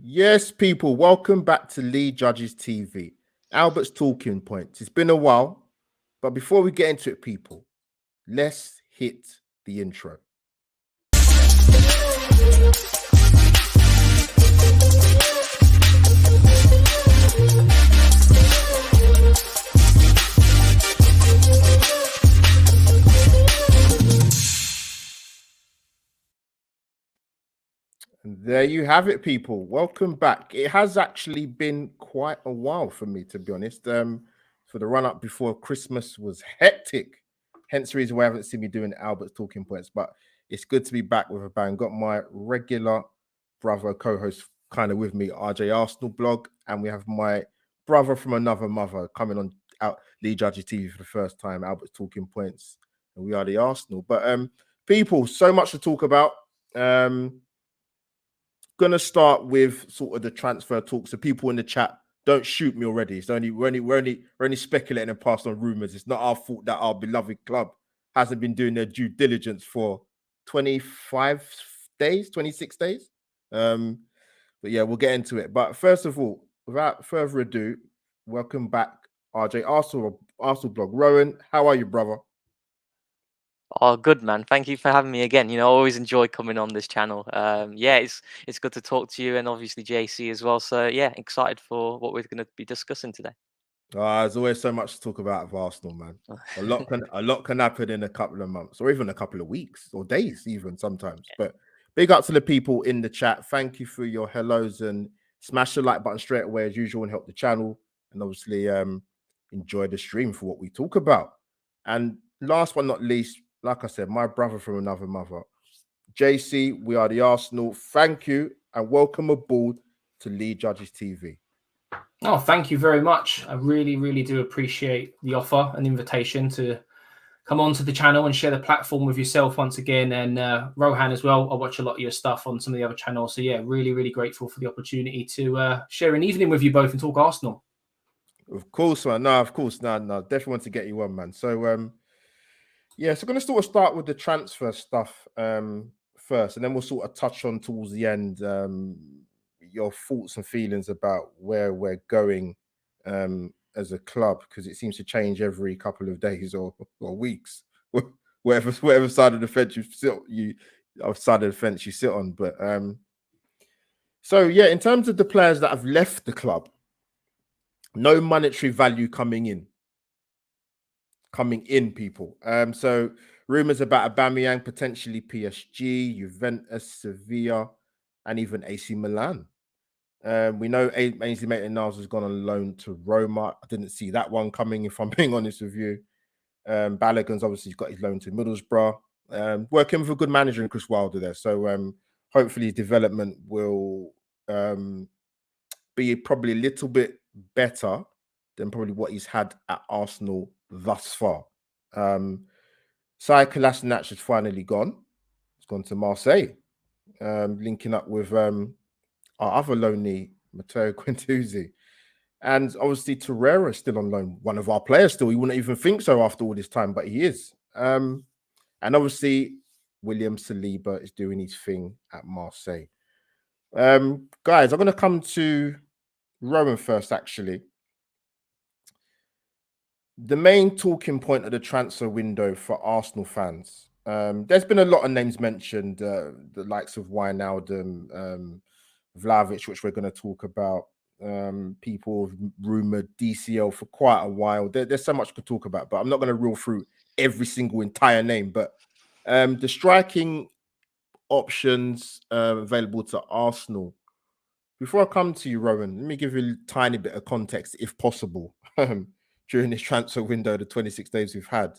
Yes, people, welcome back to Lead Judges TV, Albert's talking points. It's been a while, but before we get into it, people, let's hit the intro. And there you have it, people. Welcome back. It has actually been quite a while for me, to be honest. For the run up before Christmas was hectic. Hence the reason why I haven't seen me doing Albert's talking points. But it's good to be back with a bang. Got my regular brother co-host kind of with me, RJ Arsenal blog, and we have my brother from another mother coming on out Lee Judges TV for the first time, Albert's talking points, and we are the Arsenal. But people, so much to talk about. Gonna start with sort of the transfer talk. So people in the chat, don't shoot me already. It's only we're only speculating and passing on rumors. It's not our fault that our beloved club hasn't been doing their due diligence for 25 days, 26 days. But yeah, we'll get into it. But first of all, without further ado, welcome back, RJ Arsenal blog. Rowan, how are you, brother? Oh, good man. Thank you for having me again. I always enjoy coming on this channel. Yeah, it's good to talk to you and obviously JC as well. So yeah, excited for what we're going to be discussing today. There's always so much to talk about of Arsenal, man. A lot can happen in a couple of months, or even a couple of weeks, or days, even sometimes. But big up to the people in the chat. Thank you for your hellos and smash the like button straight away as usual and help the channel. And obviously, enjoy the stream for what we talk about. And last but not least, like I said, my brother from another mother, JC. We are the Arsenal. Thank you and welcome aboard to Lead Judges TV. Oh, thank you very much. I really, really do appreciate the offer and invitation to come onto the channel and share the platform with yourself once again. And Rohan as well. I watch a lot of your stuff on some of the other channels. So yeah, really, really grateful for the opportunity to share an evening with you both and talk Arsenal. Of course, man. No, of course. No. Definitely want to get you on, man. So yeah, so going to sort of start with the transfer stuff first, and then we'll sort of touch on towards the end your thoughts and feelings about where we're going as a club, because it seems to change every couple of days or weeks, whatever side of the fence you sit on. But so yeah, in terms of the players that have left the club, no monetary value coming in, people. So rumors about Aubameyang, potentially PSG, Juventus, Sevilla, and even AC Milan. We know Ainsley Maitland-Niles has gone on loan to Roma. I didn't see that one coming, if I'm being honest with you. Balogun's obviously got his loan to Middlesbrough. Working with a good manager in Chris Wilder there. So hopefully his development will be probably a little bit better than probably what he's had at Arsenal thus far. Sai Kolasinac has finally gone. He's gone to Marseille, linking up with our other loanee, Matteo Guendouzi. And obviously Torreira is still on loan. One of our players still. You wouldn't even think so after all this time, but he is. And obviously William Saliba is doing his thing at Marseille. Guys, I'm going to come to Rowan first, actually. The main talking point of the transfer window for Arsenal fans. There's been a lot of names mentioned, the likes of Wijnaldum, Vladi, which we're going to talk about. People have rumored DCL for quite a while. There's so much to talk about, but I'm not going to reel through every single entire name. But the striking options available to Arsenal. Before I come to you, Rowan, let me give you a tiny bit of context, if possible. During this transfer window, the 26 days we've had,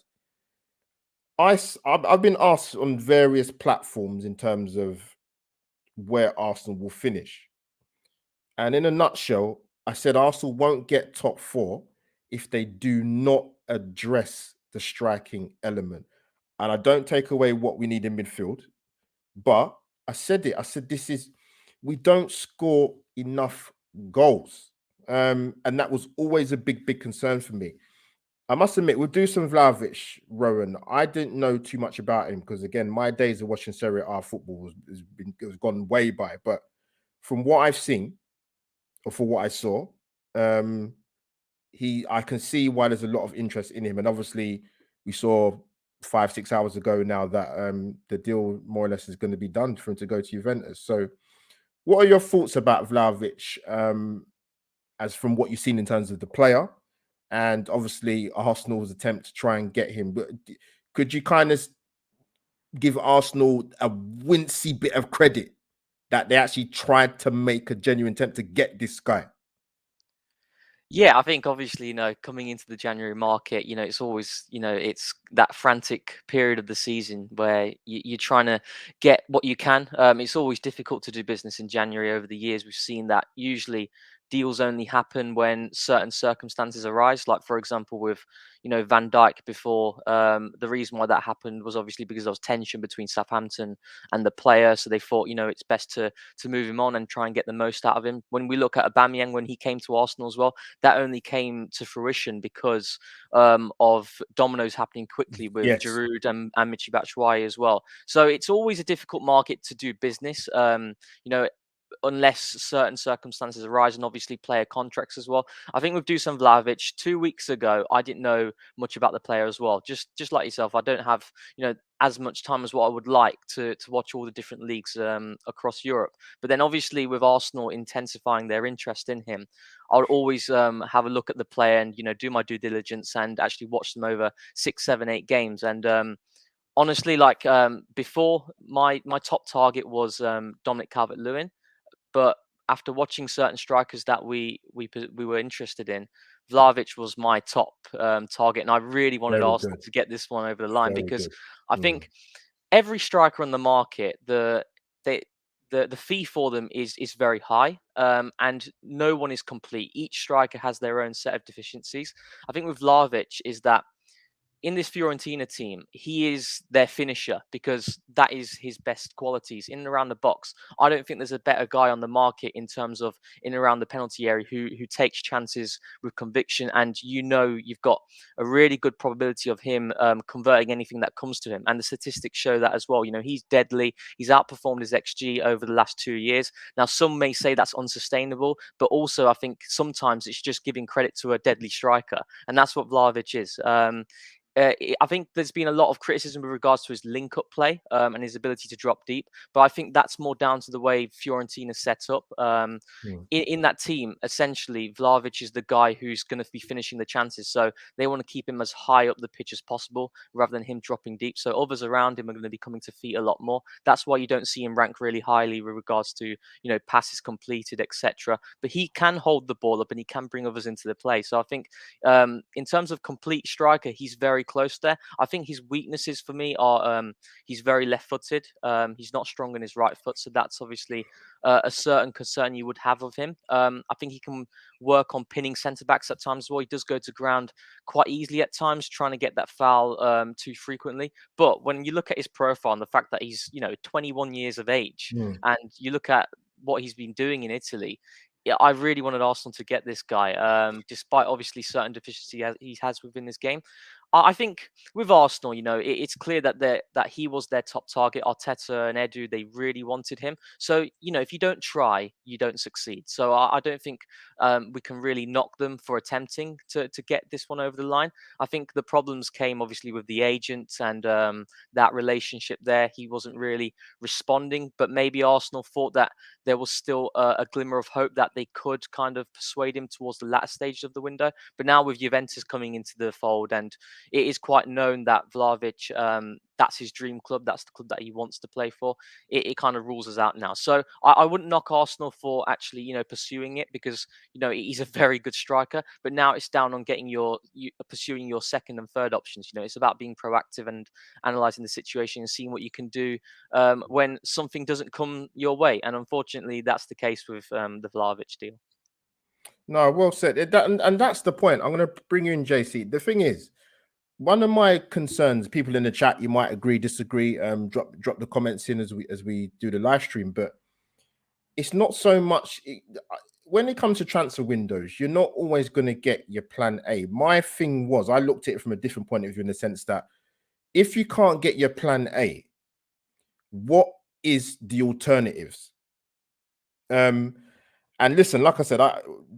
I've been asked on various platforms in terms of where Arsenal will finish. And in a nutshell, I said Arsenal won't get top four if they do not address the striking element. And I don't take away what we need in midfield, but I said we don't score enough goals. And that was always a big concern for me. I must admit, with Dusan Vlahovic, Rowan, I didn't know too much about him because, again, my days of watching Serie A football has gone way by. But from what I've seen, or for what I saw, I can see why there's a lot of interest in him. And obviously, we saw 5-6 hours ago now that the deal more or less is going to be done for him to go to Juventus. So, what are your thoughts about Vlahovic, as from what you've seen in terms of the player, and obviously Arsenal's attempt to try and get him? But could you kind of give Arsenal a wincy bit of credit that they actually tried to make a genuine attempt to get this guy? Yeah, I think obviously, coming into the January market, it's always, it's that frantic period of the season where you're trying to get what you can. It's always difficult to do business in January. Over the years, we've seen that usually deals only happen when certain circumstances arise. Like, for example, with, Van Dijk before, the reason why that happened was obviously because there was tension between Southampton and the player. So they thought, it's best to move him on and try and get the most out of him. When we look at Aubameyang, when he came to Arsenal as well, that only came to fruition because of dominoes happening quickly with Yes. Giroud and Michy Batshuayi as well. So it's always a difficult market to do business. Unless certain circumstances arise, and obviously player contracts as well. I think with Dusan Vlahovic 2 weeks ago, I didn't know much about the player as well. Just like yourself, I don't have as much time as what I would like to watch all the different leagues across Europe. But then obviously with Arsenal intensifying their interest in him, I'll always have a look at the player and do my due diligence and actually watch them over 6, 7, 8 games. And honestly, like before, my top target was Dominic Calvert-Lewin. But after watching certain strikers that we were interested in, Vlahovic was my top target, and I really wanted Very Arsenal good. to get this one over the line Very because good. I think every striker on the market, the fee for them is very high, and no one is complete. Each striker has their own set of deficiencies. I think with Vlahovic is that in this Fiorentina team, he is their finisher because that is his best qualities in and around the box. I don't think there's a better guy on the market in terms of in and around the penalty area who takes chances with conviction, and you've got a really good probability of him converting anything that comes to him. And the statistics show that as well. He's deadly. He's outperformed his XG over the last 2 years. Now, some may say that's unsustainable, but also I think sometimes it's just giving credit to a deadly striker, and that's what Vlahovic is. I think there's been a lot of criticism with regards to his link-up play and his ability to drop deep, but I think that's more down to the way Fiorentina set up. In that team, essentially, Vlahovic is the guy who's going to be finishing the chances, so they want to keep him as high up the pitch as possible rather than him dropping deep. So others around him are going to be coming to feet a lot more. That's why you don't see him rank really highly with regards to passes completed, etc. But he can hold the ball up and he can bring others into the play. So I think in terms of complete striker, he's very close there. I think his weaknesses for me are he's very left-footed. He's not strong in his right foot, so that's obviously a certain concern you would have of him. I think he can work on pinning centre backs at times as well. He does go to ground quite easily at times, trying to get that foul too frequently. But when you look at his profile and the fact that he's 21 years of age, and you look at what he's been doing in Italy, yeah, I really wanted Arsenal to get this guy, despite obviously certain deficiencies he has within this game. I think with Arsenal, it's clear that he was their top target. Arteta and Edu, they really wanted him. So, if you don't try, you don't succeed. So I don't think we can really knock them for attempting to get this one over the line. I think the problems came obviously with the agent and that relationship there. He wasn't really responding, but maybe Arsenal thought that there was still a glimmer of hope that they could kind of persuade him towards the latter stage of the window. But now with Juventus coming into the fold, and it is quite known that Vlahovic, that's his dream club. That's the club that he wants to play for. It kind of rules us out now. So I wouldn't knock Arsenal for actually, pursuing it because, he's a very good striker. But now it's down on getting pursuing your second and third options. It's about being proactive and analysing the situation and seeing what you can do when something doesn't come your way. And unfortunately, that's the case with the Vlahovic deal. No, well said. And that's the point. I'm going to bring you in, JC. The thing is, one of my concerns, people in the chat, you might agree, disagree, drop the comments in as we do the live stream, but it's not so much when it comes to transfer windows, you're not always going to get your plan A. My thing was, I looked at it from a different point of view in the sense that if you can't get your plan A, what is the alternatives? And listen, like I said,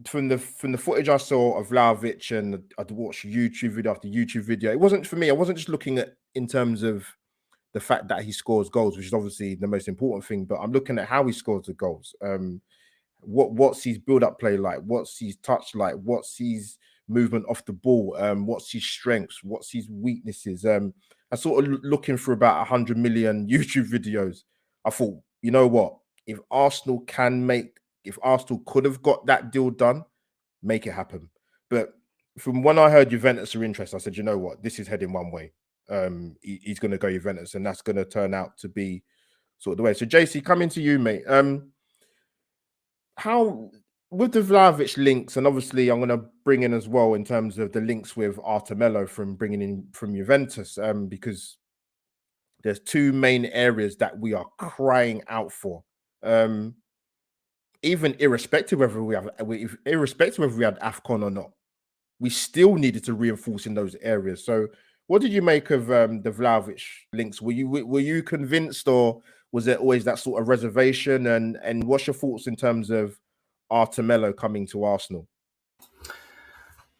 from the footage I saw of Vlahovic, and I'd watched YouTube video after YouTube video. It wasn't for me. I wasn't just looking at in terms of the fact that he scores goals, which is obviously the most important thing. But I'm looking at how he scores the goals. What's his build-up play like? What's his touch like? What's his movement off the ball? What's his strengths? What's his weaknesses? I sort of looking for about 100 million YouTube videos. I thought, you know what? If Arsenal could have got that deal done, make it happen. But from when I heard Juventus are interested, I said, you know what? This is heading one way. He's going to go Juventus, and that's going to turn out to be sort of the way. So, JC, coming to you, mate. How with the Vlahovic links, and obviously I'm going to bring in as well in terms of the links with Artemelo from bringing in from Juventus, because there's two main areas that we are crying out for. Even irrespective whether we had AFCON or not, we still needed to reinforce in those areas. So, what did you make of the Vlahovic links? Were you convinced, or was there always that sort of reservation? And what's your thoughts in terms of Artemelo coming to Arsenal?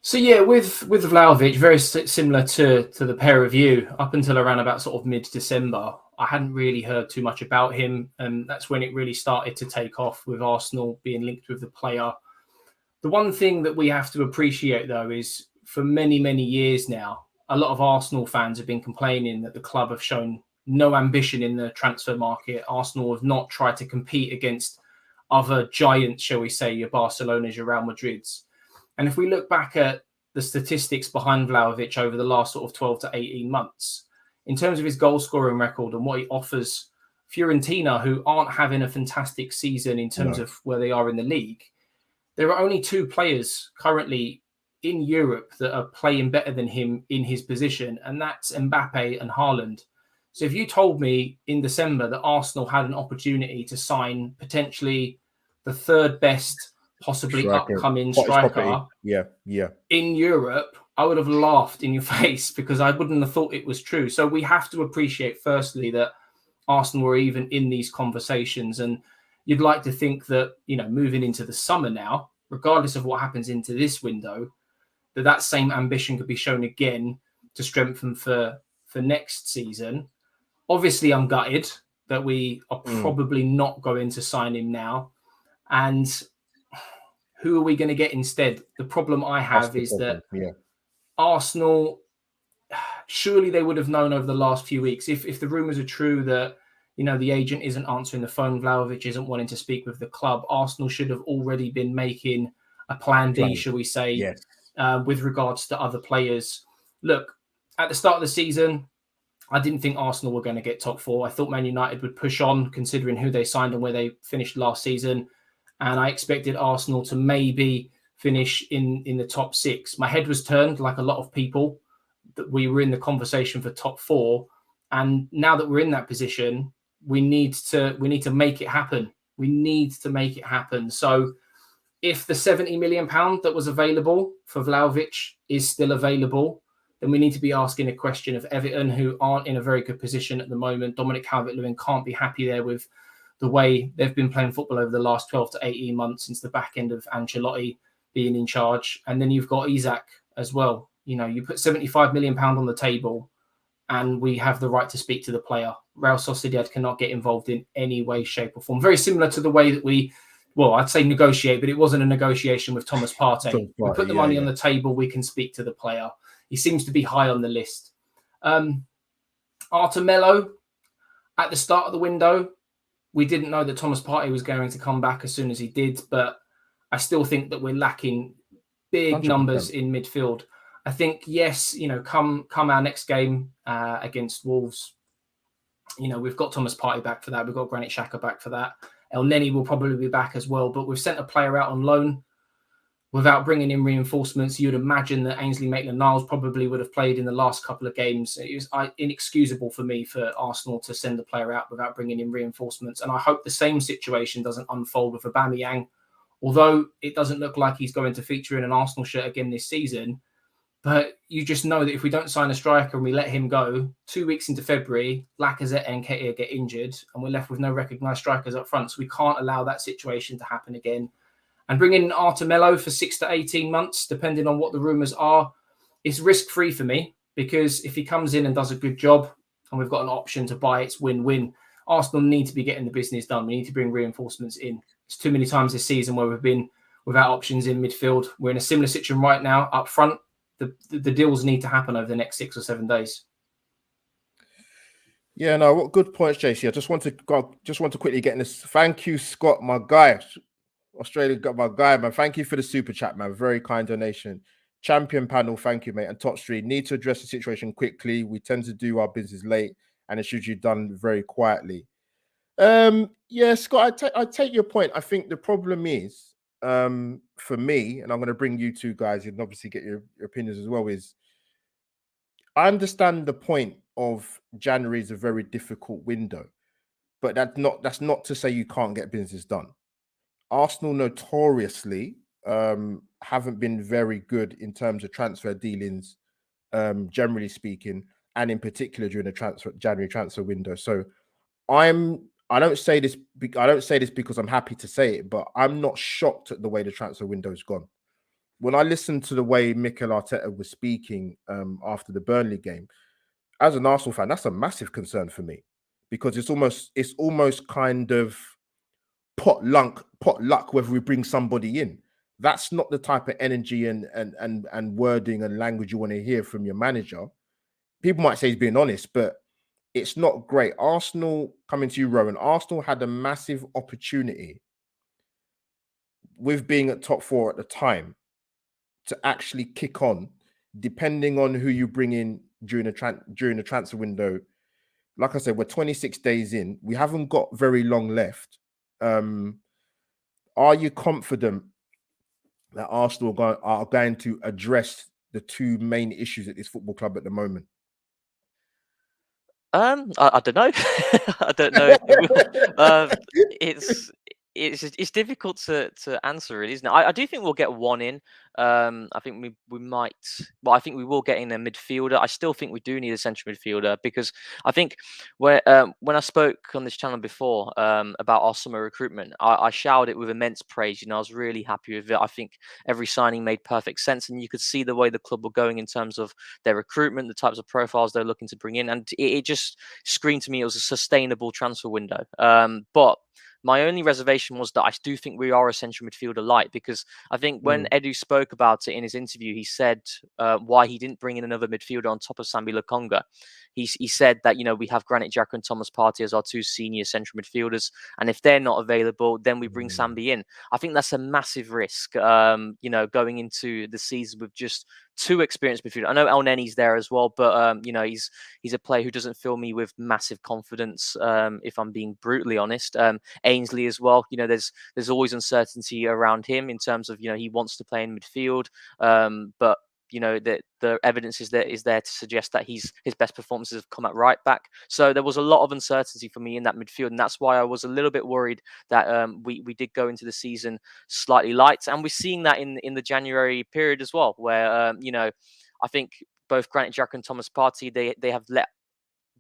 So yeah, with Vlahovic, very similar to the pair of you. Up until around about sort of mid-December, I hadn't really heard too much about him, and that's when it really started to take off with Arsenal being linked with the player. The one thing that we have to appreciate, though, is for many, many years now, a lot of Arsenal fans have been complaining that the club have shown no ambition in the transfer market. Arsenal have not tried to compete against other giants, shall we say, your Barcelonas, your Real Madrids. And if we look back at the statistics behind Vlahovic over the last sort of 12 to 18 months, in terms of his goal-scoring record and what he offers Fiorentina, who aren't having a fantastic season in terms of where they are in the league, there are only two players currently in Europe that are playing better than him in his position, and that's Mbappe and Haaland. So if you told me in December that Arsenal had an opportunity to sign potentially the third best, possibly upcoming striker in Europe, I would have laughed in your face because I wouldn't have thought it was true. So we have to appreciate, firstly, that Arsenal were even in these conversations. And you'd like to think that, you know, moving into the summer now, regardless of what happens into this window, that same ambition could be shown again to strengthen for next season. Obviously, I'm gutted that we are probably not going to sign him now. And who are we going to get instead? The problem I have is that Arsenal, surely they would have known over the last few weeks, if the rumours are true that, you know, the agent isn't answering the phone, Vlahovic isn't wanting to speak with the club, Arsenal should have already been making a plan B, shall we say, with regards to other players. Look, at the start of the season, I didn't think Arsenal were going to get top four. I thought Man United would push on, considering who they signed and where they finished last season. And I expected Arsenal to maybe finish in the top six. My head was turned, like a lot of people, that we were in the conversation for top four. And now that we're in that position, we need to make it happen. We need to make it happen. So if the £70 million that was available for Vlahovic is still available, then we need to be asking a question of Everton, who aren't in a very good position at the moment. Dominic Calvert-Lewin can't be happy there with the way they've been playing football over the last 12 to 18 months since the back end of Ancelotti being in charge. And then you've got Isak as well. You know, you put £75 million on the table and we have the right to speak to the player. Real Sociedad cannot get involved in any way, shape or form. Very similar to the way that I'd say negotiate, but it wasn't a negotiation with Thomas Partey. We put the money on the table, we can speak to the player. He seems to be high on the list. Artemelo, at the start of the window, we didn't know that Thomas Partey was going to come back as soon as he did, but I still think that we're lacking big 100%. Numbers in midfield. I think, yes, you know, come our next game against Wolves, you know, we've got Thomas Partey back for that. We've got Granit Xhaka back for that. El Neni will probably be back as well, but we've sent a player out on loan without bringing in reinforcements. You'd imagine that Ainsley Maitland-Niles probably would have played in the last couple of games. It was inexcusable for me for Arsenal to send the player out without bringing in reinforcements. And I hope the same situation doesn't unfold with Aubameyang. Although it doesn't look like he's going to feature in an Arsenal shirt again this season, But you just know that if we don't sign a striker and we let him go, 2 weeks into February, Lacazette and Ketia get injured and we're left with no recognised strikers up front. So we can't allow that situation to happen again. And bringing in Artemelo for 6 to 18 months, depending on what the rumours are, is risk-free for me, because if he comes in and does a good job and we've got an option to buy, it's win-win. Arsenal need to be getting the business done. We need to bring reinforcements in. It's too many times this season where we've been without options in midfield. We're in a similar situation right now up front. The deals need to happen over the next 6 or 7 days. Yeah, no, what good points, JC. I just want to quickly get in this. Thank you, Scott, my guy. Australia got my guy, man. Thank you for the super chat, man. Very kind donation. Champion panel, thank you, mate. And top three, need to address the situation quickly. We tend to do our business late, and it should be done very quietly. Yeah, Scott, I take your point. I think the problem is, for me, and I'm going to bring you two guys and obviously get your opinions as well, is I understand the point of January is a very difficult window, but that's not to say you can't get business done. Arsenal notoriously haven't been very good in terms of transfer dealings, generally speaking, and in particular during the January transfer window. So I don't say this because I'm happy to say it, but I'm not shocked at the way the transfer window's gone. When I listened to the way Mikel Arteta was speaking after the Burnley game, as an Arsenal fan, that's a massive concern for me, because it's almost kind of pot luck whether we bring somebody in. That's not the type of energy and wording and language you want to hear from your manager. People might say he's being honest, but it's not great. Arsenal, coming to you, Rowan, Arsenal had a massive opportunity with being at top four at the time to actually kick on, depending on who you bring in during the transfer window. Like I said, we're 26 days in. We haven't got very long left. Are you confident that Arsenal are going to address the two main issues at this football club at the moment? I don't know. I don't know if they will. It's difficult to answer, really, isn't it? I do think we'll get one in. I think we might. Well, I think we will get in a midfielder. I still think we do need a central midfielder, because I think when I spoke on this channel before about our summer recruitment, I showered it with immense praise. I was really happy with it. I think every signing made perfect sense, and you could see the way the club were going in terms of their recruitment, the types of profiles they're looking to bring in, and it just screamed to me it was a sustainable transfer window. But my only reservation was that I do think we are a central midfielder light, because I think when Edu spoke about it in his interview, he said why he didn't bring in another midfielder on top of Sambi Lokonga. He said that, we have Granit Xhaka and Thomas Partey as our two senior central midfielders, and if they're not available, then we bring Sambi in. I think that's a massive risk, going into the season with just two experienced midfielders. I know El Neni's there as well, but he's a player who doesn't fill me with massive confidence, if I'm being brutally honest. Ainsley as well. There's always uncertainty around him in terms of, he wants to play in midfield, but the evidence is there to suggest that his best performances have come at right back. So there was a lot of uncertainty for me in that midfield, and that's why I was a little bit worried that we did go into the season slightly light, and we're seeing that in the January period as well, where I think both Granit Xhaka and Thomas Partey they have let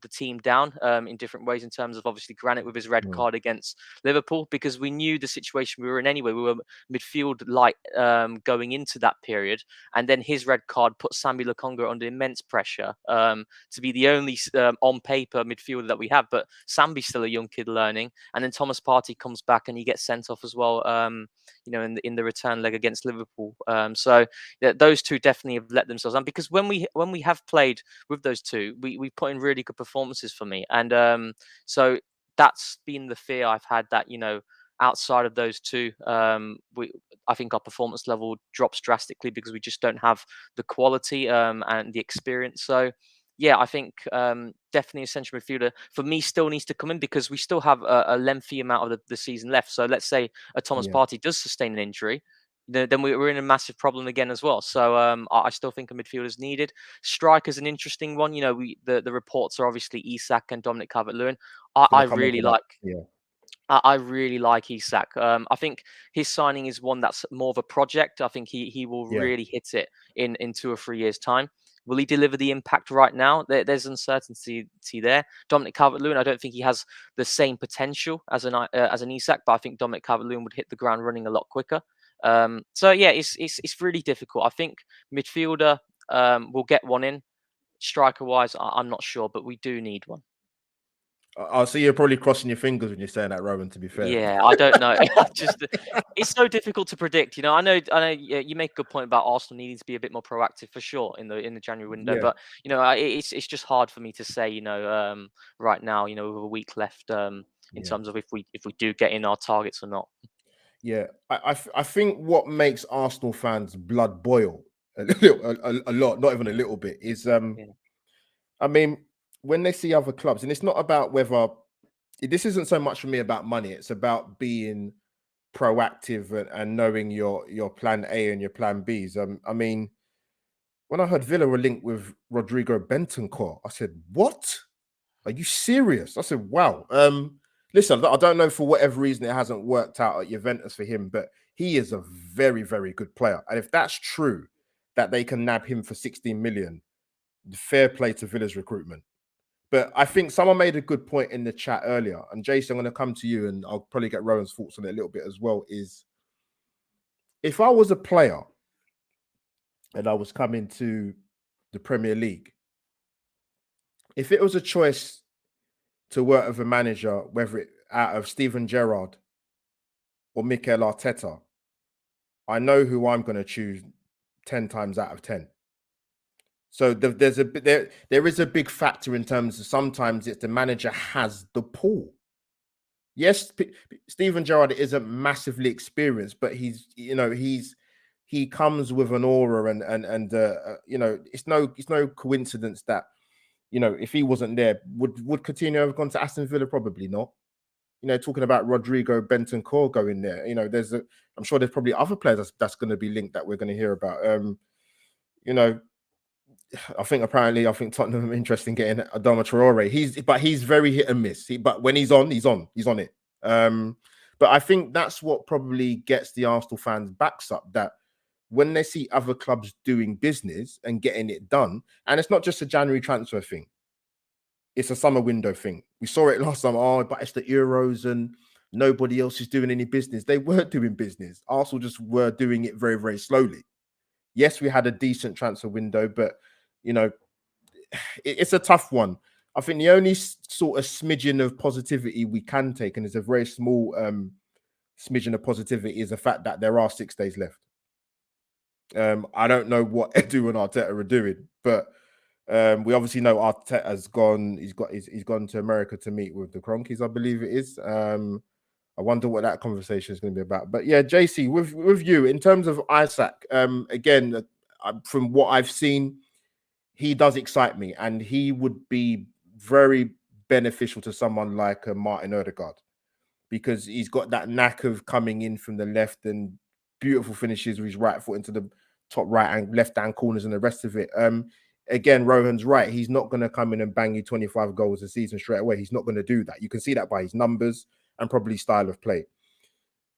the team down in different ways, in terms of obviously Granit with his red card against Liverpool, because we knew the situation we were in anyway. We were midfield light going into that period, and then his red card put Sambi Lokonga under immense pressure to be the only on paper midfielder that we have. But Sambi's still a young kid learning, and then Thomas Partey comes back and he gets sent off as well. In the return leg against Liverpool. So those two definitely have let themselves down, because when we have played with those two, we put in really good performances for me, and so that's been the fear I've had, that outside of those two, I think our performance level drops drastically because we just don't have the quality and the experience. So yeah, I think definitely a central midfielder for me still needs to come in, because we still have a lengthy amount of the season left. So let's say a Thomas Partey does sustain an injury, then we're in a massive problem again as well. So I still think a midfielder is needed. Striker's an interesting one. The reports are obviously Isak and Dominic Calvert-Lewin. I really like. I really like Isak. I think his signing is one that's more of a project. I think he will Yeah, really hit it in 2 or 3 years' time. Will he deliver the impact right now? There's uncertainty there. Dominic Calvert-Lewin, I don't think he has the same potential as an Isak, but I think Dominic Calvert-Lewin would hit the ground running a lot quicker. So yeah, it's really difficult. I think midfielder will get one in. Striker-wise, I'm not sure, but we do need one. I'll see you're probably crossing your fingers when you're saying that, Rowan. To be fair, Yeah, I don't know. Just it's so difficult to predict. I know. You make a good point about Arsenal needing to be a bit more proactive for sure in the January window. yeah, But it's just hard for me to say. Right now, with a week left, in yeah. terms of if we do get in our targets or not. Yeah, I think what makes Arsenal fans' blood boil a lot, not even a little bit, is Yeah. I mean, when they see other clubs, and it's not about whether this isn't so much for me about money, it's about being proactive and knowing your plan A and your plan Bs. I mean, when I heard Villa were linked with Rodrigo Bentancur, I said, "What? Are you serious?" I said, "Wow." Listen, I don't know for whatever reason it hasn't worked out at Juventus for him, but he is a very, very good player. And if that's true, that they can nab him for 16 million, fair play to Villa's recruitment. But I think someone made a good point in the chat earlier, and Jason, I'm going to come to you, and I'll probably get Rowan's thoughts on it a little bit as well. Is if I was a player and I was coming to the Premier League, if it was a choice to work with a manager, whether it out of Steven Gerrard or Mikel Arteta, I know who I'm going to choose 10 times out of 10. So there is a big factor in terms of sometimes it's the manager has the pull. Yes, Steven Gerrard isn't massively experienced, but he comes with an aura and it's no coincidence that if he wasn't there, would Coutinho have gone to Aston Villa? Probably not. Talking about Rodrigo Bentancur going there, I'm sure there's probably other players that's going to be linked that we're going to hear about. I think Tottenham are interested in getting Adama Traore. He's very hit and miss. But when he's on it. But I think that's what probably gets the Arsenal fans' backs up, that when they see other clubs doing business and getting it done, and it's not just a January transfer thing, it's a summer window thing. We saw it last time. But it's the Euros and nobody else is doing any business. They weren't doing business. Arsenal just were doing it very, very slowly. Yes, we had a decent transfer window, but it's a tough one. I think the only sort of smidgen of positivity we can take, and it's a very small smidgen of positivity, is the fact that there are 6 days left. I don't know what Edu and Arteta are doing, but we obviously know Arteta's gone. He's gone to America to meet with the Cronkies, I believe it is. I wonder what that conversation is going to be about. But yeah, JC, with you in terms of Isak, again, from what I've seen, he does excite me, and he would be very beneficial to someone like Martin Odegaard, because he's got that knack of coming in from the left and beautiful finishes with his right foot into the top right and left hand corners and the rest of it. Again, Rohan's right. He's not going to come in and bang you 25 goals a season straight away. He's not going to do that. You can see that by his numbers and probably style of play.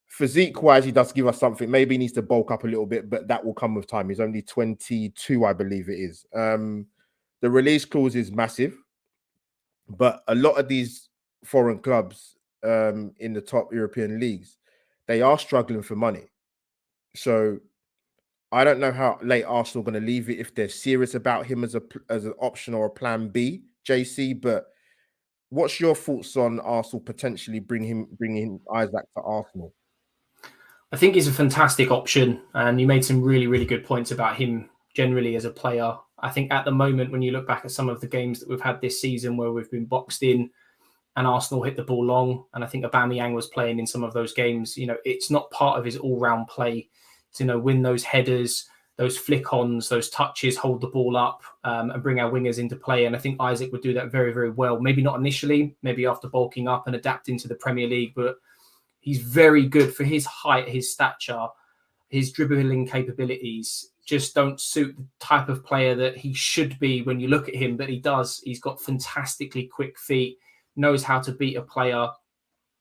Physique-wise, he does give us something. Maybe he needs to bulk up a little bit, but that will come with time. He's only 22, I believe it is. The release clause is massive, but a lot of these foreign clubs in the top European leagues, they are struggling for money. So I don't know how late Arsenal are going to leave it, if they're serious about him as an option or a plan B, JC. But what's your thoughts on Arsenal potentially bringing Isak to Arsenal? I think he's a fantastic option, and you made some really, really good points about him generally as a player. I think at the moment, when you look back at some of the games that we've had this season where we've been boxed in and Arsenal hit the ball long, and I think Aubameyang was playing in some of those games, it's not part of his all-round play to win those headers, those flick-ons, those touches, hold the ball up, and bring our wingers into play. And I think Isak would do that very, very well. Maybe not initially, maybe after bulking up and adapting to the Premier League, but he's very good for his height, his stature, his dribbling capabilities just don't suit the type of player that he should be when you look at him, but he does. He's got fantastically quick feet, knows how to beat a player.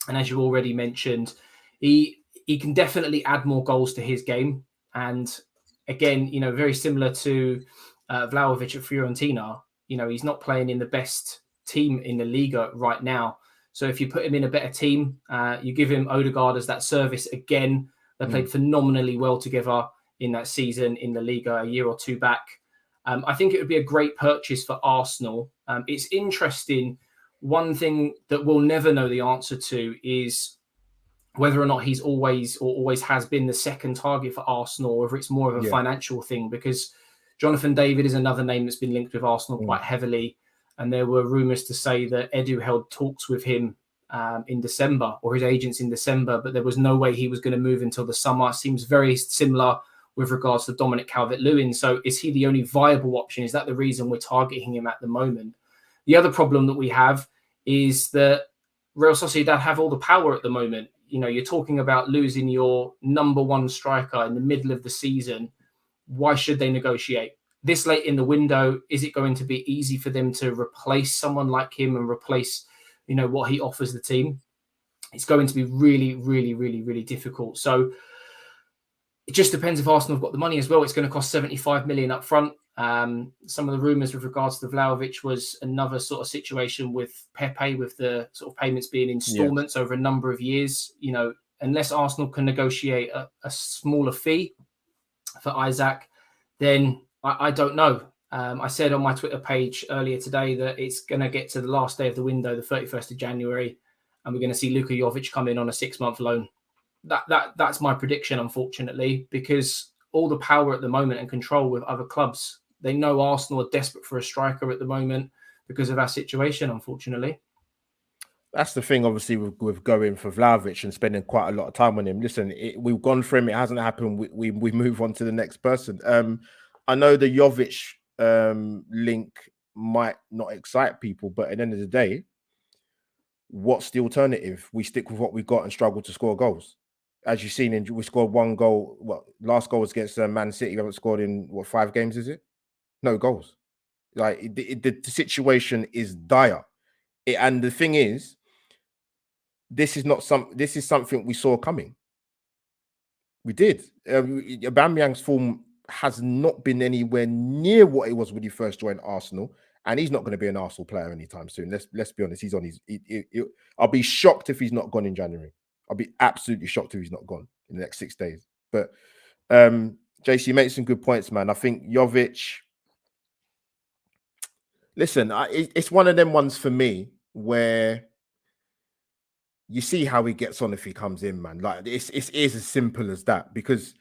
And as you already mentioned, he can definitely add more goals to his game. And again, very similar to Vlahovic at Fiorentina, he's not playing in the best team in the Liga right now. So if you put him in a better team, you give him Odegaard as that service again. They played phenomenally well together in that season in the Liga a year or two back. I think it would be a great purchase for Arsenal. It's interesting. One thing that we'll never know the answer to is whether or not he's always has been the second target for Arsenal, or whether it's more of a financial thing, because Jonathan David is another name that's been linked with Arsenal quite heavily. And there were rumours to say that Edu held talks with him in December, or his agents in December, but there was no way he was going to move until the summer. Seems very similar with regards to Dominic Calvert-Lewin. So is he the only viable option? Is that the reason we're targeting him at the moment? The other problem that we have is that Real Sociedad have all the power at the moment. You're talking about losing your number one striker in the middle of the season. Why should they negotiate? This late in the window, is it going to be easy for them to replace someone like him and replace, what he offers the team? It's going to be really, really, really, really difficult. So it just depends if Arsenal have got the money as well. It's going to cost 75 million up front. Some of the rumours with regards to Vlahovic was another sort of situation with Pepe, with the sort of payments being installments over a number of years. Unless Arsenal can negotiate a smaller fee for Isaac, then I don't know. I said on my Twitter page earlier today that it's going to get to the last day of the window, the 31st of January, and we're going to see Luka Jovic come in on a 6-month loan. That's my prediction, unfortunately, because all the power at the moment and control with other clubs. They know Arsenal are desperate for a striker at the moment because of our situation, unfortunately. That's the thing, obviously, with going for Vlahovic and spending quite a lot of time on him. Listen, we've gone for him. It hasn't happened. We move on to the next person. I know the Jovic link might not excite people, but at the end of the day, what's the alternative? We stick with what we got and struggle to score goals. As you've seen, we scored one goal. Last goal was against Man City. We haven't scored in 5 games, is it? No goals. Like the situation is dire. And the thing is, this is something we saw coming. We did. Aubameyang's form has not been anywhere near what it was when he first joined Arsenal, and he's not going to be an Arsenal player anytime soon. Let's be honest. He's on his. I'll be shocked if he's not gone in January. I'll be absolutely shocked if he's not gone in the next 6 days. But JC, you made some good points, man. I think Jovic. Listen, it's one of them ones for me where you see how he gets on if he comes in, man. Like it is as simple as that, because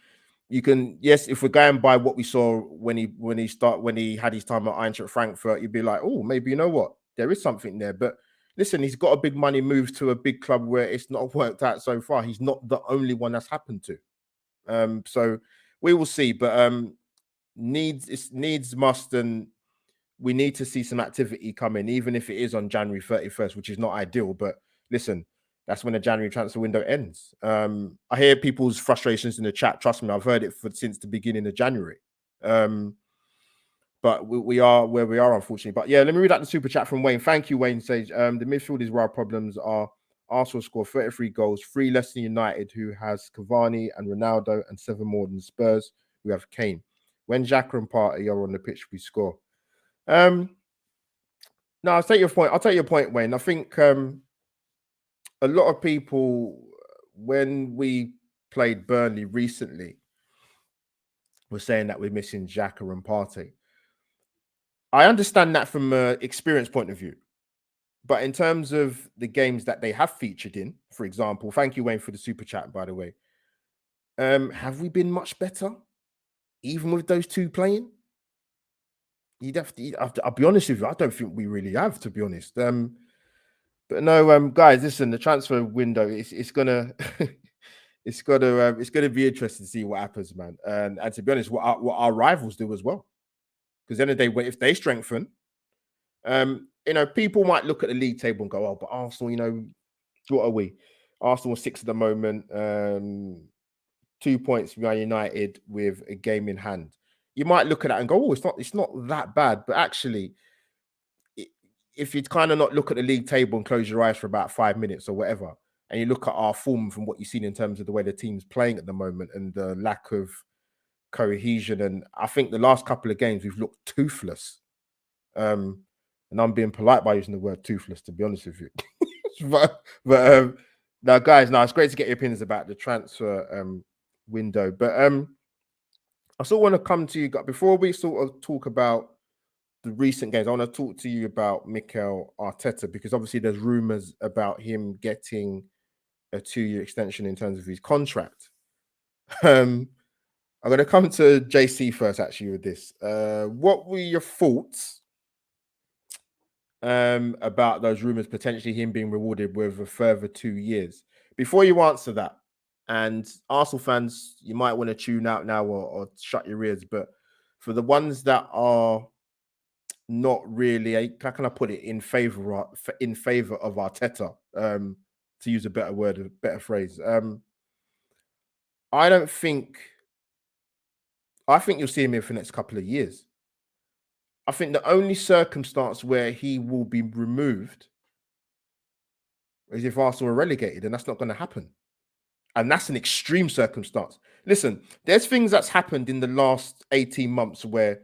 you can, yes, if we're going by what we saw when he had his time at Eintracht Frankfurt, you'd be like, oh, maybe you know what, there is something there. But listen, he's got a big money move to a big club where it's not worked out so far. He's not the only one that's happened to. So we will see. But needs must, and we need to see some activity come in, even if it is on January 31st, which is not ideal. But listen, that's when the January transfer window ends. I hear people's frustrations in the chat. Trust me, I've heard it since the beginning of January. But we are where we are, unfortunately. But yeah, let me read out the super chat from Wayne. Thank you, Wayne. Says the midfield is where our problems are. Arsenal score 33 goals, 3 less than United, who has Cavani and Ronaldo, and 7 more than Spurs, who have Kane. When Xhaka and Partey are on the pitch, we score. No, I'll take your point. I'll take your point, Wayne. I think a lot of people, when we played Burnley recently, were saying that we're missing Xhaka and Partey. I understand that from an experience point of view. But in terms of the games that they have featured in, for example, thank you, Wayne, for the super chat, by the way. Have we been much better, even with those two playing? I'll be honest with you, I don't think we really have, to be honest. But no, guys, listen, the transfer window it's gonna it's gonna be interesting to see what happens, man. And to be honest, what our rivals do as well. Because then the day, if they strengthen, people might look at the league table and go, "Oh, but Arsenal, what are we? Arsenal 6 at the moment, 2 points behind United with a game in hand." You might look at that and go, "Oh, it's not that bad." But actually, if you kind of not look at the league table and close your eyes for about 5 minutes or whatever, and you look at our form from what you've seen in terms of the way the team's playing at the moment and the lack of cohesion, and I think the last couple of games we've looked toothless. And I'm being polite by using the word toothless, to be honest with you. but now, guys, it's great to get your opinions about the transfer window. But I still want to come to you before we sort of talk about the recent games. I want to talk to you about Mikel Arteta, because obviously there's rumors about him getting a 2-year extension in terms of his contract. I'm going to come to JC first, actually, with this. What were your thoughts about those rumors, potentially him being rewarded with a further 2 years? Before you answer that, and Arsenal fans, you might want to tune out now or shut your ears, but for the ones that are not really, how can I put it, in favor of Arteta, to use a better word, a better phrase, I think you'll see him here for the next couple of years. I think the only circumstance where he will be removed is if Arsenal are relegated, and that's not going to happen. And that's an extreme circumstance. Listen, there's things that's happened in the last 18 months where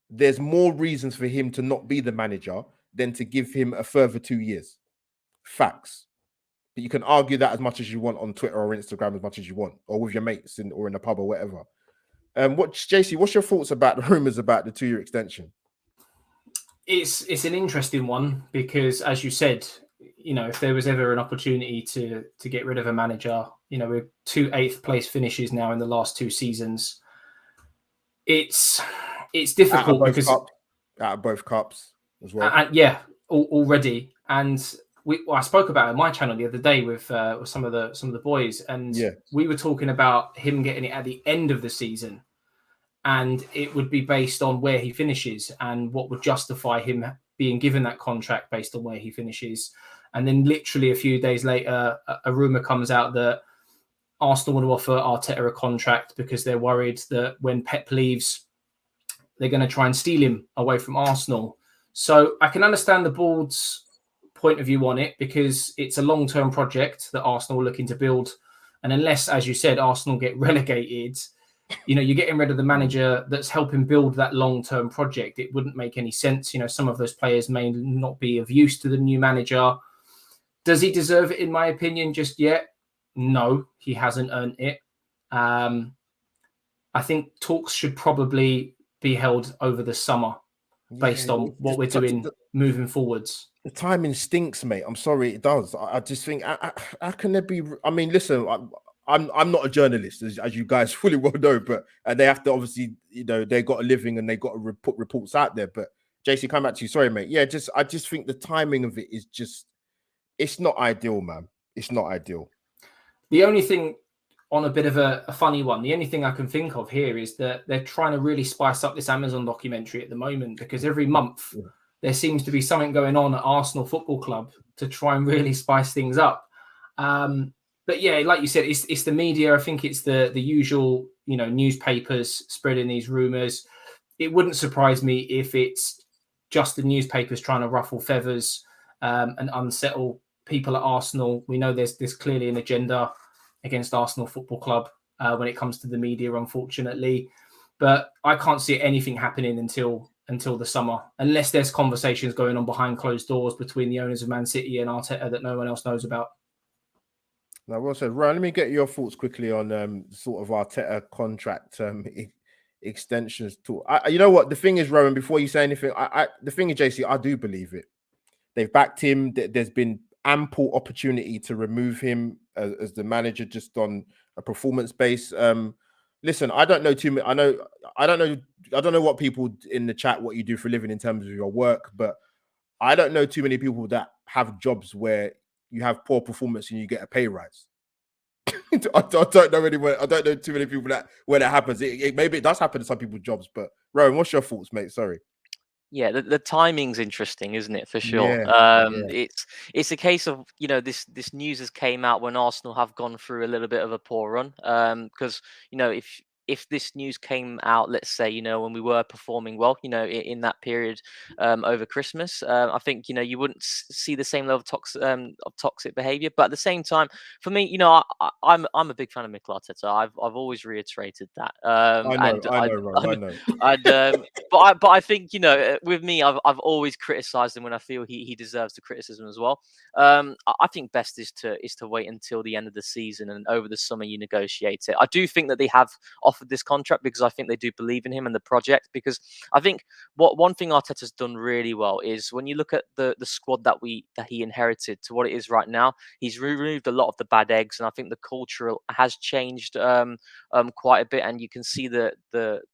there's more reasons for him to not be the manager than to give him a further 2 years. Facts. But you can argue that as much as you want on Twitter or Instagram, as much as you want, or with your mates or in a pub or whatever. JC, what's your thoughts about the rumors about the 2-year extension? It's an interesting one because, as you said, if there was ever an opportunity to get rid of a manager, with 2 8th place finishes now in the last 2 seasons, it's difficult because out of both cups as well. Already. And I spoke about it on my channel the other day with some of the boys, and we were talking about him getting it at the end of the season, and it would be based on where he finishes and what would justify him being given that contract based on where he finishes. And then literally a few days later, a rumor comes out that Arsenal want to offer Arteta a contract because they're worried that when Pep leaves, they're going to try and steal him away from Arsenal. So I can understand the board's point of view on it because it's a long-term project that Arsenal are looking to build. And unless, as you said, Arsenal get relegated, you're getting rid of the manager that's helping build that long-term project. It wouldn't make any sense. Some of those players may not be of use to the new manager. Does he deserve it, in my opinion, just yet? No, he hasn't earned it. I think talks should probably be held over the summer based on what we're doing moving forwards. The timing stinks, mate. I'm sorry, it does. I just think, how can there be? I mean, listen, I'm not a journalist, as you guys fully well know, but they have to obviously, they got a living and they got to put reports out there. But JC, come back to you. Sorry, mate. Yeah, I just think the timing of it is just, it's not ideal, man. It's not ideal. The only thing, on a bit of a funny one, the only thing I can think of here is that they're trying to really spice up this Amazon documentary at the moment, because every month there seems to be something going on at Arsenal Football Club to try and really spice things up. But yeah, like you said, it's the media. I think it's the usual, newspapers spreading these rumors. It wouldn't surprise me if it's just the newspapers trying to ruffle feathers and unsettle people at Arsenal. We know there's clearly an agenda against Arsenal Football Club when it comes to the media, unfortunately. But I can't see anything happening until the summer, unless there's conversations going on behind closed doors between the owners of Man City and Arteta that no one else knows about. Now, well said. Ryan, let me get your thoughts quickly on sort of Arteta contract extensions talk. You know what? The thing is, Rowan, before you say anything, the thing is, JC, I do believe it. They've backed him. There's been ample opportunity to remove him as the manager just on a performance base. Listen, I don't know too many. I don't know what people in the chat, what you do for a living in terms of your work, but I don't know too many people that have jobs where you have poor performance and you get a pay rise. I don't know anyone. I don't know too many people where that happens. Maybe it does happen to some people's jobs, but Rowan, what's your thoughts, mate? Sorry. Yeah, the timing's interesting, isn't it? For sure. It's a case of, this news has came out when Arsenal have gone through a little bit of a poor run. Because if if this news came out, let's say, when we were performing well, in that period over Christmas, I think, you wouldn't see the same level of toxic behavior. But at the same time, for me, I'm a big fan of Mikel Arteta. I've always reiterated that. I know, Rose, I know. But I think, with me, I've always criticised him when I feel he deserves the criticism as well. I think best is to wait until the end of the season, and over the summer you negotiate it. I do think that they have offered this contract because I think they do believe in him and the project. Because I think one thing Arteta's done really well is when you look at the squad that he inherited to what it is right now, he's removed a lot of the bad eggs, and I think the culture has changed quite a bit. And you can see the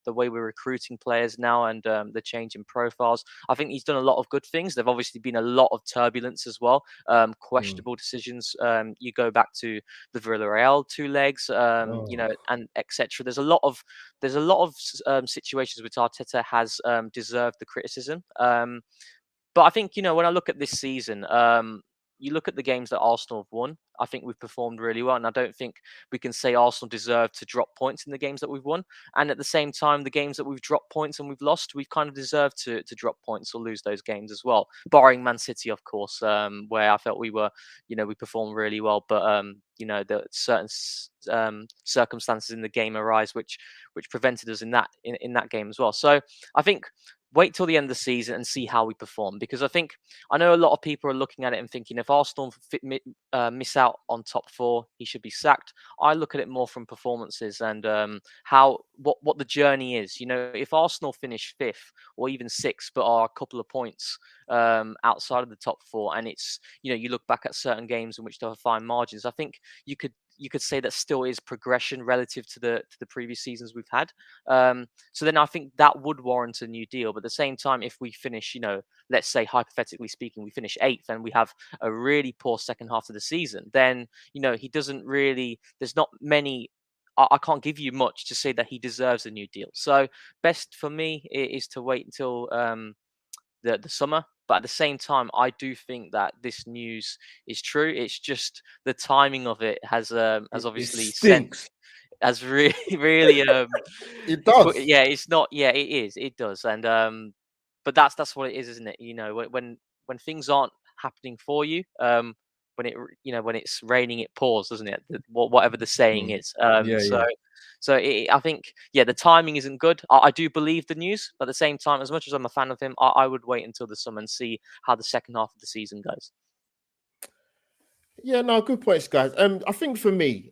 way we're recruiting players now, and the change in profiles. I think he's done a lot of good things. There've obviously been a lot of turbulence as well, questionable decisions. You go back to the Villarreal 2 legs, and etc. There's a lot of situations which Arteta has deserved the criticism. But I think, when I look at this season, you look at the games that Arsenal have won, I think we've performed really well. And I don't think we can say Arsenal deserve to drop points in the games that we've won. And at the same time, the games that we've dropped points and we've lost, we've kind of deserved to drop points or lose those games as well. Barring Man City, of course, where I felt we were, we performed really well. But, the certain circumstances in the game arise, which prevented us in that game as well. So I think wait till the end of the season and see how we perform, because I know a lot of people are looking at it and thinking if Arsenal miss out on top 4, he should be sacked. I look at it more from performances and what the journey is. If Arsenal finish 5th or even 6th, but are a couple of points outside of the top 4, and it's you look back at certain games in which there are fine margins, I think you could say that still is progression relative to the previous seasons we've had. So then I think that would warrant a new deal. But at the same time, if we finish, let's say hypothetically speaking, we finish 8th and we have a really poor second half of the season, then he doesn't really. There's not many. I can't give you much to say that he deserves a new deal. So best for me is to wait until the summer. But at the same time, I do think that this news is true. It's just the timing of it has obviously stinks. has really really It does. it's not. Yeah, it is. It does. And but that's what it is, isn't it? When things aren't happening for you, when it's raining, it pours, doesn't it? Whatever the saying is. So I think, the timing isn't good. I do believe the news, but at the same time, as much as I'm a fan of him, I would wait until the summer and see how the second half of the season goes. Yeah, no, good points, guys. I think for me,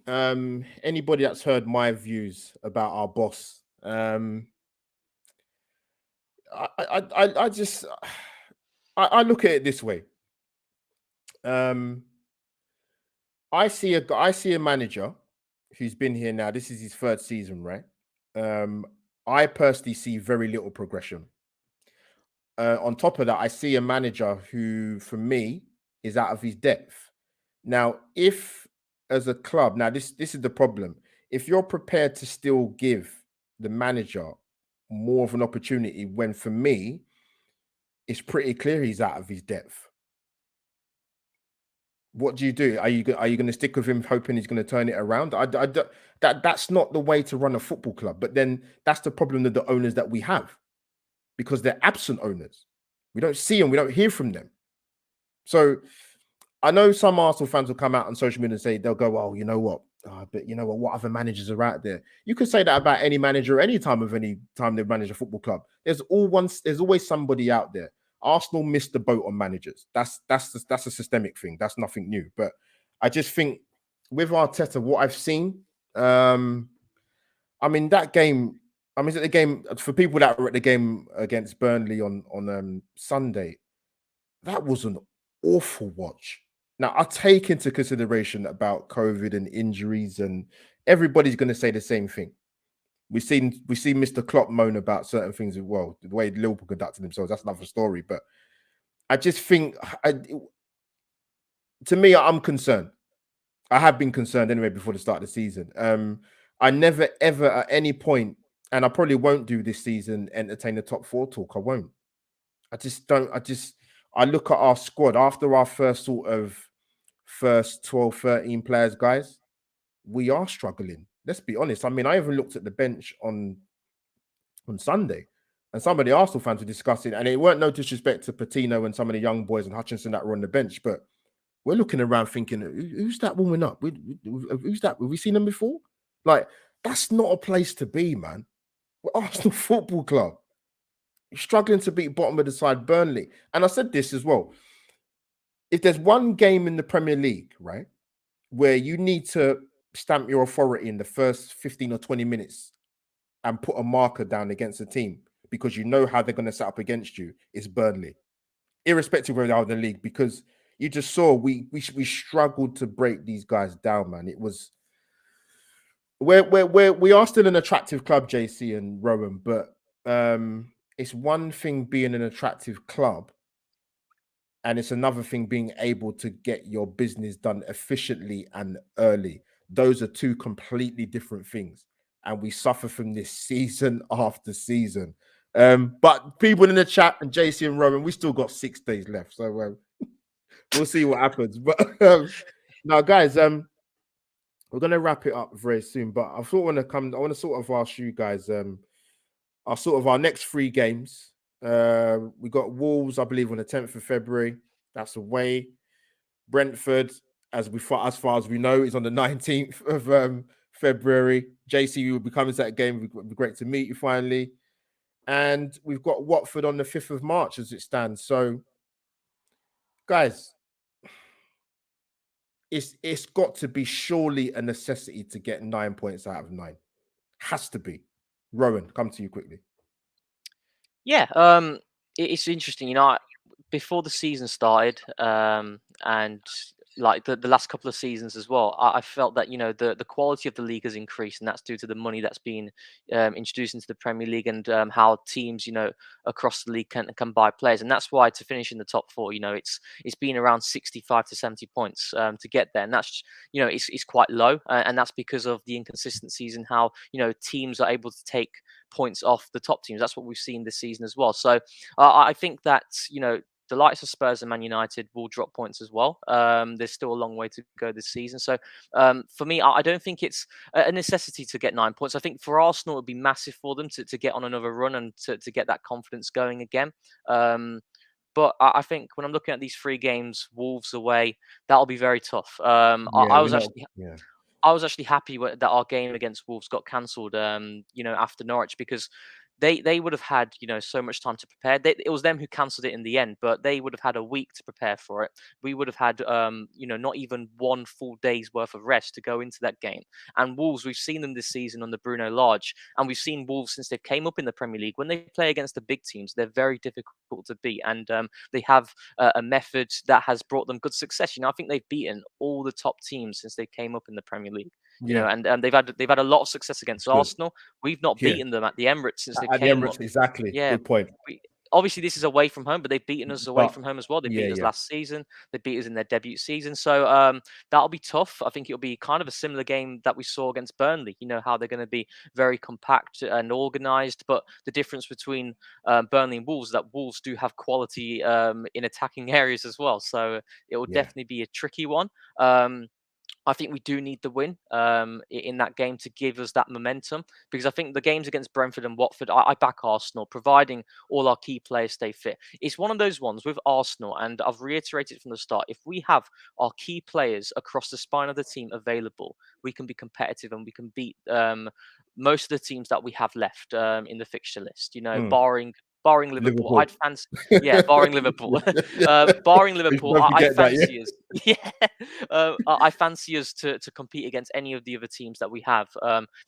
anybody that's heard my views about our boss, I just I look at it this way. I see a manager who's been here now. This is his 3rd season, right? I personally see very little progression. On top of that, I see a manager who, for me, is out of his depth. Now, if as a club, now this is the problem. If you're prepared to still give the manager more of an opportunity, when for me, it's pretty clear he's out of his depth. What do you do? Are you going to stick with him, hoping he's going to turn it around? That's not the way to run a football club. But then that's the problem of the owners that we have, because they're absent owners. We don't see them. We don't hear from them. So I know some Arsenal fans will come out on social media and say, they'll go, "Oh, you know what? But you know what other managers are out there?" You could say that about any manager, any time they've managed a football club. There's always somebody out there. Arsenal missed the boat on managers. That's a systemic thing. That's nothing new. But I just think with Arteta, what I've seen, that game. Is it the game for people that were at the game against Burnley on Sunday? That was an awful watch. Now, I take into consideration about COVID and injuries, and everybody's going to say the same thing. We've seen Mr. Klopp moan about certain things as well. The way Liverpool conducted themselves, that's another story. But I just think, to me, I'm concerned. I have been concerned anyway before the start of the season. I never, ever at any point, and I probably won't do this season, entertain the top 4 talk. I won't. I just don't. I look at our squad after our first 12, 13 players, guys. We are struggling. let's be honest. I mean, I even looked at the bench on Sunday, and some of the Arsenal fans were discussing, and it weren't no disrespect to Patino and some of the young boys and Hutchinson that were on the bench, but we're looking around thinking, who's that warming up? Who's that? Have we seen them before? Like, that's not a place to be, man. We're Arsenal Football Club. You're struggling to beat bottom of the side Burnley. And I said this as well. If there's one game in the Premier League, right, where you need to stamp your authority in the first 15 or 20 minutes and put a marker down against a team because you know how they're going to set up against you, it's Burnley. Irrespective of where they are in the league, because you just saw we struggled to break these guys down, man. It was we are still an attractive club, JC and Rowan, but it's one thing being an attractive club, and it's another thing being able to get your business done efficiently and early. Those are two completely different things, and we suffer from this season after season. But people in the chat and JC and Rowan, we still got 6 days left, so we'll see what happens. But now, guys, we're gonna wrap it up very soon. But I want to sort of ask you guys, our next 3 games. We got Wolves, I believe, on the 10th of February. That's away. Brentford, as far as we know, is on the 19th of February. JC, you will be coming to that game. It would be great to meet you finally. And we've got Watford on the 5th of March as it stands. So, guys, it's got to be surely a necessity to get 9 points out of 9. Has to be. Rowan, come to you quickly. Yeah, it's interesting. Before the season started, and like the last couple of seasons as well, I felt that the quality of the league has increased, and that's due to the money that's been introduced into the Premier League, and how teams across the league can buy players, and that's why to finish in the top 4, it's been around 65 to 70 points to get there, and that's it's quite low, and that's because of the inconsistencies and how teams are able to take points off the top teams. That's what we've seen this season as well. So I think that the likes of Spurs and Man United will drop points as well. There's still a long way to go this season. So for me, I don't think it's a necessity to get 9 points. I think for Arsenal, it would be massive for them to get on another run and to get that confidence going again. But I think when I'm looking at these 3 games, Wolves away, that'll be very tough. I was actually happy that our game against Wolves got cancelled, after Norwich, because they would have had so much time to prepare. It was them who cancelled it in the end, but they would have had a week to prepare for it. We would have had not even 1 full day's worth of rest to go into that game. And Wolves, we've seen them this season under Bruno Lage, and we've seen Wolves since they've came up in the Premier League. When they play against the big teams, they're very difficult to beat, and they have a method that has brought them good success. I think they've beaten all the top teams since they came up in the Premier League. And they've had a lot of success against Arsenal. We've not beaten them at the Emirates since they came up. Exactly. Yeah, good point. Obviously, this is away from home, but they've beaten us away from home as well. They beat us last season. They beat us in their debut season. So that'll be tough. I think it'll be kind of a similar game that we saw against Burnley. How they're going to be very compact and organised. But the difference between Burnley and Wolves is that Wolves do have quality in attacking areas as well. So it will definitely be a tricky one. I think we do need the win in that game to give us that momentum, because I think the games against Brentford and Watford, I back Arsenal, providing all our key players stay fit. It's one of those ones with Arsenal, and I've reiterated from the start, if we have our key players across the spine of the team available, we can be competitive and we can beat most of the teams that we have left in the fixture list, barring Liverpool. I'd fancy, barring Liverpool. Barring Liverpool, I fancy us. I fancy us to compete against any of the other teams that we have.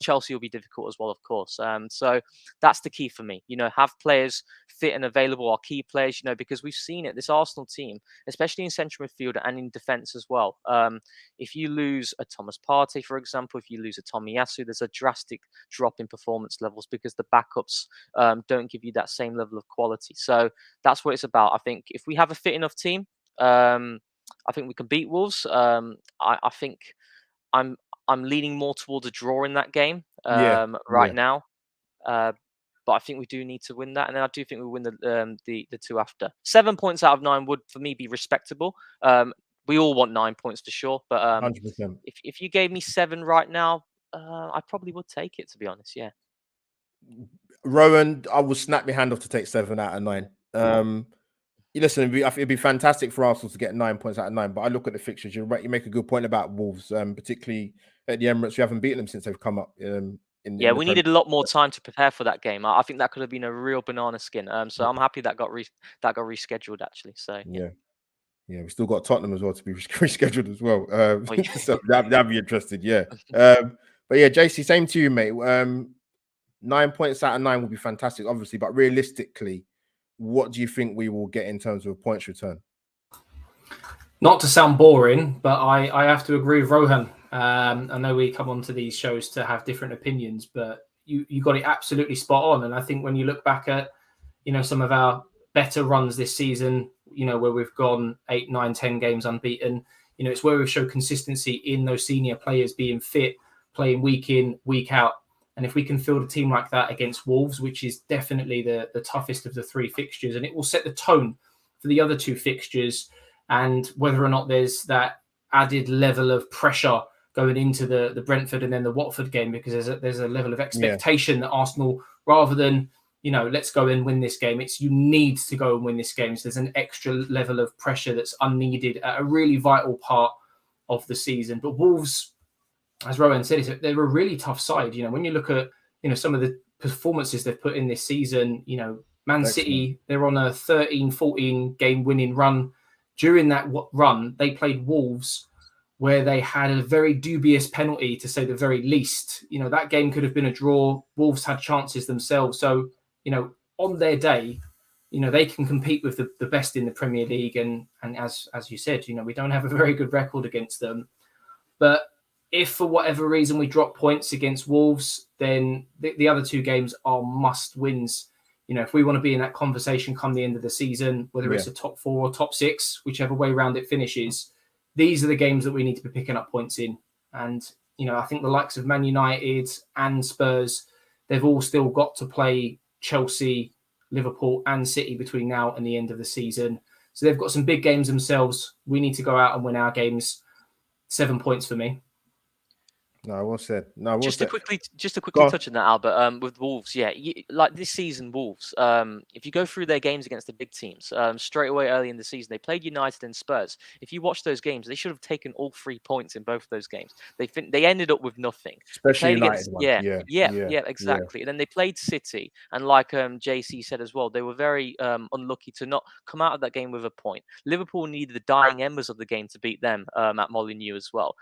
Chelsea will be difficult as well, of course. So that's the key for me. Have players fit and available, our key players. Because we've seen it. This Arsenal team, especially in central midfield and in defence as well. If you lose a Thomas Partey, for example, if you lose a Tomiyasu, there's a drastic drop in performance levels because the backups don't give you that same level of quality. So that's what it's about. I think if we have a fit enough team, I think we can beat Wolves. I think I'm leaning more towards a draw in that game now. But I think we do need to win that, and then I do think we win the 2 after. 7 points out of 9 would, for me, be respectable. We all want 9 points for sure, but 100%. if you gave me 7 right now, I probably would take it, to be honest. Yeah. Rowan, I will snap your hand off to take 7 out of 9. Listen, it'd be fantastic for Arsenal to get 9 points out of 9, but I look at the fixtures. You make a good point about Wolves, particularly at the Emirates. We haven't beaten them since they've come up. Yeah, we needed a lot more time to prepare for that game. I think that could have been a real banana skin. So I'm happy that got rescheduled actually. So yeah, we still got Tottenham as well to be rescheduled as well. Oh, yeah. So that'd be interesting. Yeah, but yeah, JC, same to you, mate. 9 points out of 9 would be fantastic, obviously, but realistically, what do you think we will get in terms of points return? Not to sound boring, but I have to agree with Rohan. I know we come onto these shows to have different opinions, but you got it absolutely spot on. And I think when you look back at, some of our better runs this season, where we've gone 8, 9, 10 games unbeaten, it's where we've showed consistency in those senior players being fit, playing week in, week out. And if we can field a team like that against Wolves, which is definitely the toughest of the 3 fixtures, and it will set the tone for the other 2 fixtures, and whether or not there's that added level of pressure going into the Brentford and then the Watford game, because there's a level of expectation that Arsenal, rather than, let's go and win this game, it's you need to go and win this game. So there's an extra level of pressure that's unneeded at a really vital part of the season. But Wolves, as Rowan said, they're a really tough side. When you look at, some of the performances they've put in this season, Man City, they're on a 13, 14 game winning run. During that run, they played Wolves, where they had a very dubious penalty, to say the very least. That game could have been a draw. Wolves had chances themselves. So, on their day, they can compete with the best in the Premier League. And as you said, we don't have a very good record against them. But if for whatever reason we drop points against Wolves, then the other 2 games are must wins. If we want to be in that conversation come the end of the season, whether it's a top 4 or top 6, whichever way round it finishes, these are the games that we need to be picking up points in. And, I think the likes of Man United and Spurs, they've all still got to play Chelsea, Liverpool and City between now and the end of the season. So they've got some big games themselves. We need to go out and win our games. 7 points for me. No, well said. Just to quickly touch on that, Albert. With Wolves, like this season, Wolves. If you go through their games against the big teams, straight away early in the season, they played United and Spurs. If you watch those games, they should have taken all 3 points in both of those games. They ended up with nothing. Especially United one. Yeah, exactly. And then they played City, and like JC said as well, they were very unlucky to not come out of that game with a point. Liverpool needed the dying embers of the game to beat them at Molineux as well.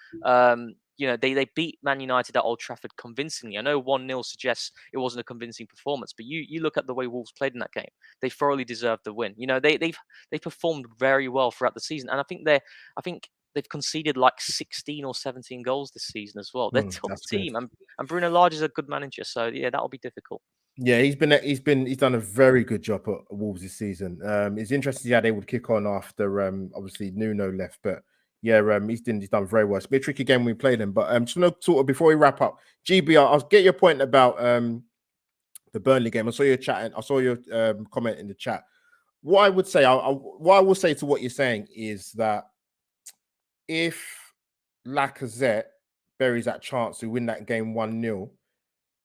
They beat Man United at Old Trafford convincingly. I know 1-0 suggests it wasn't a convincing performance, but you look at the way Wolves played in that game. They thoroughly deserved the win. They performed very well throughout the season, and I think they've conceded like 16 or 17 goals this season as well. They're a tough team, and Bruno Lage is a good manager, so that'll be difficult. Yeah, he's done a very good job at Wolves this season. It's interesting to see how they would kick on after obviously Nuno left, but. Yeah, he's done very well. It's been a tricky game when we played him, but just sort of before we wrap up, GB, I'll get your point about the Burnley game. I saw your chat, I saw your comment in the chat. What I would say, what I will say to what you're saying is that if Lacazette buries that chance to win that game 1-0,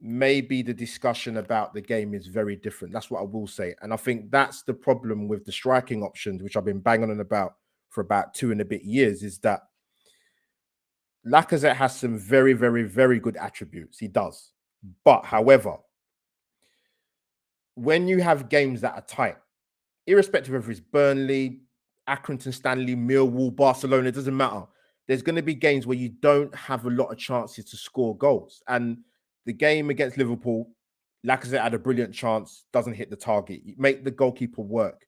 maybe the discussion about the game is very different. That's what I will say, and I think that's the problem with the striking options, which I've been banging on about for about 2 and a bit years, is that Lacazette has some very, very, very good attributes. He does. But however, when you have games that are tight, irrespective of if it's Burnley, Accrington Stanley, Millwall, Barcelona, it doesn't matter. There's going to be games where you don't have a lot of chances to score goals. And the game against Liverpool, Lacazette had a brilliant chance, doesn't hit the target. You make the goalkeeper work.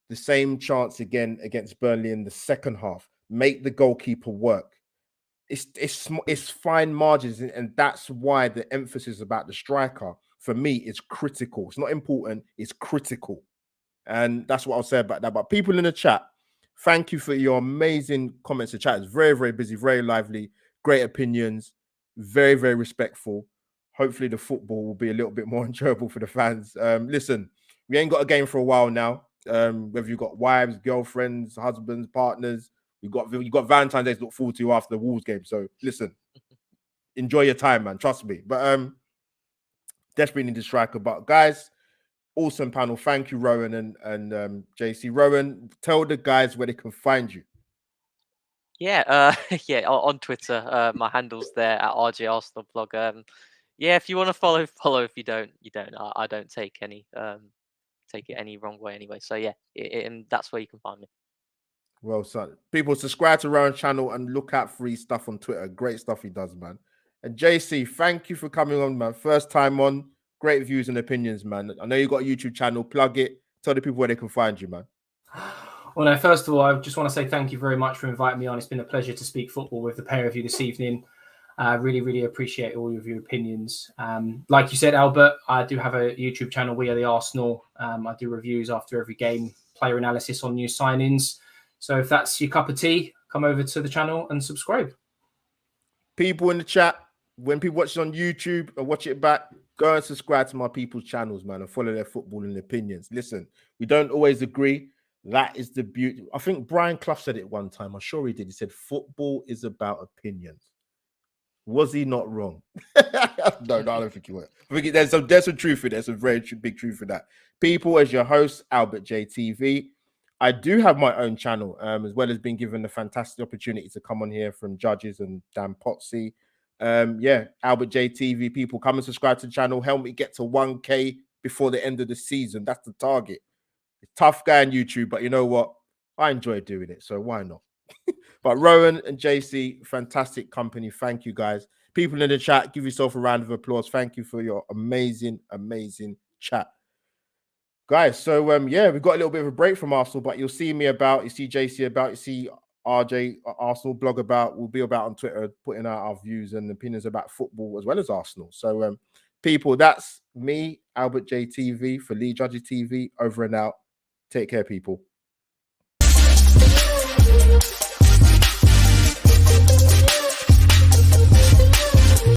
The same chance again against Burnley in the second half. Make the goalkeeper work. It's fine margins, and that's why the emphasis about the striker for me is critical. It's not important, it's critical. And that's what I'll say about that. But people in the chat, thank you for your amazing comments. The chat is very, very busy, very lively, great opinions, very, very respectful. Hopefully the football will be a little bit more enjoyable for the fans. Listen, we ain't got a game for a while now. Whether you've got wives, girlfriends, husbands, partners, you've got Valentine's Day to look forward to after the Wolves game. So listen, enjoy your time, man. Trust me. But desperately need a striker. But guys, awesome panel. Thank you, Rowan and JC. Rowan, tell the guys where they can find you. Yeah, yeah, on Twitter, my handle's there at RJ Arsenal blog. Yeah, if you want to follow, follow. If you don't, you don't. I don't take it any wrong way anyway. So yeah, and that's where you can find me. Well, son, people subscribe to Rowan's channel and look out for his stuff on Twitter. Great stuff he does, man. And JC, thank you for coming on, man. First time on. Great views and opinions, man. I know you got a YouTube channel. Plug it. Tell the people where they can find you, man. Well, no, first of all, I just want to say thank you very much for inviting me on. It's been a pleasure to speak football with the pair of you this evening. Really, really appreciate all of your opinions. Like you said, Albert, I do have a YouTube channel, We Are the Arsenal. I do reviews after every game, player analysis on new signings. So if that's your cup of tea, come over to the channel and subscribe. People in the chat, when people watch it on YouTube or watch it back, go and subscribe to my people's channels, man, and follow their football and opinions. Listen, we don't always agree. That is the beauty. I think Brian Clough said it one time. I'm sure he did. He said, football is about opinions. Was he not wrong? No, I don't think he was. I think there's some truth in it. There's some very big truth in that. People, as your host, Albert JTV. I do have my own channel, as well as being given the fantastic opportunity to come on here from Judges and Dan Potsy. Yeah, Albert JTV. People, come and subscribe to the channel. Help me get to 1K before the end of the season. That's the target. It's tough guy on YouTube, but you know what? I enjoy doing it, so why not? But Rowan and JC, fantastic company. Thank you, guys. People in the chat, give yourself a round of applause. Thank you for your amazing, amazing chat. Guys, so yeah, we've got a little bit of a break from Arsenal, but you'll see me about, you see JC about, you see RJ Arsenal blog about, we'll be about on Twitter, putting out our views and opinions about football as well as Arsenal. So people, that's me, Albert JTV for Lee Judges TV, over and out. Take care, people.